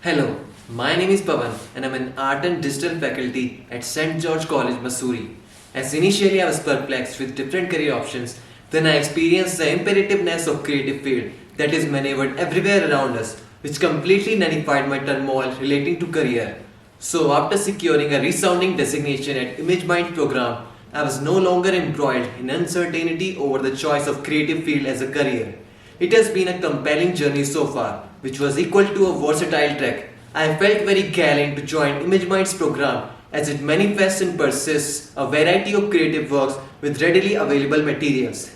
Hello, my name is Pavan and I'm an art and digital faculty at St. George College, Missouri. As initially I was perplexed with different career options, then I experienced the imperativeness of creative field that is maneuvered everywhere around us, which completely nullified my turmoil relating to career. So after securing a resounding designation at ImageMind program, I was no longer embroiled in uncertainty over the choice of creative field as a career. It has been a compelling journey so far, which was equal to a versatile trek. I felt very gallant to join ImageMind's program as it manifests and persists a variety of creative works with readily available materials.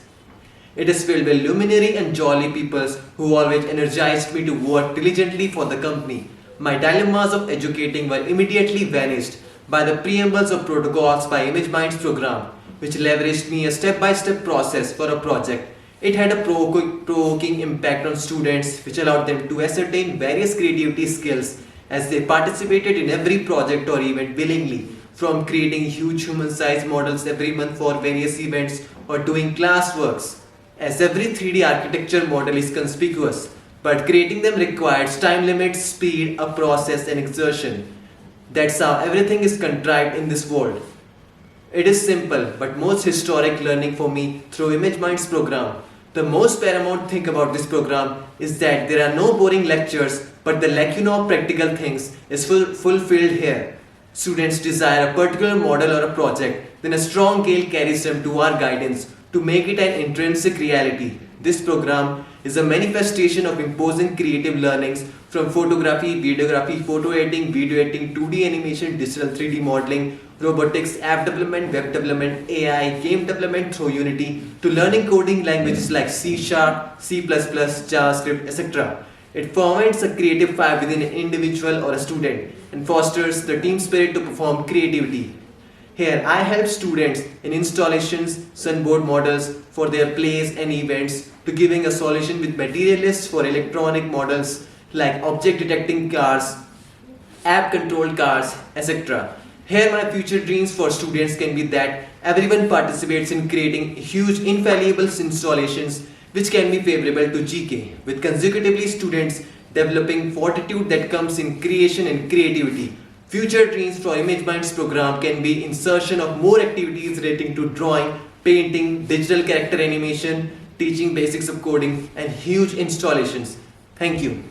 It is filled with luminary and jolly peoples who always energized me to work diligently for the company. My dilemmas of educating were immediately vanished by the preambles of protocols by ImageMind's program, which leveraged me a step-by-step process for a project. It had a provoking impact on students, which allowed them to ascertain various creativity skills as they participated in every project or event willingly, from creating huge human-sized models every month for various events or doing classworks, as every 3D architecture model is conspicuous, but creating them requires time limits, speed, a process and exertion. That's how everything is contrived in this world. It is simple but most historic learning for me through ImageMind's program. The most paramount thing about this program is that there are no boring lectures, but the lacuna of practical things is fulfilled here. Students desire a particular model or a project, then a strong gale carries them to our guidance to make it an intrinsic reality. This program is a manifestation of imposing creative learnings from photography, videography, photo editing, video editing, 2D animation, digital 3D modeling, robotics, app development, web development, AI, game development through Unity, to learning coding languages like C#, C++, JavaScript, etc. It foments a creative fire within an individual or a student and fosters the team spirit to perform creativity. Here, I help students in installations, sunboard models for their plays and events, to giving a solution with materialists for electronic models like object detecting cars, app controlled cars, etc. Here my future dreams for students can be that everyone participates in creating huge infallible installations which can be favorable to GK, with consecutively students developing fortitude that comes in creation and creativity. Future dreams for ImageMind's program can be insertion of more activities relating to drawing, painting, digital character animation, teaching basics of coding and huge installations. Thank you.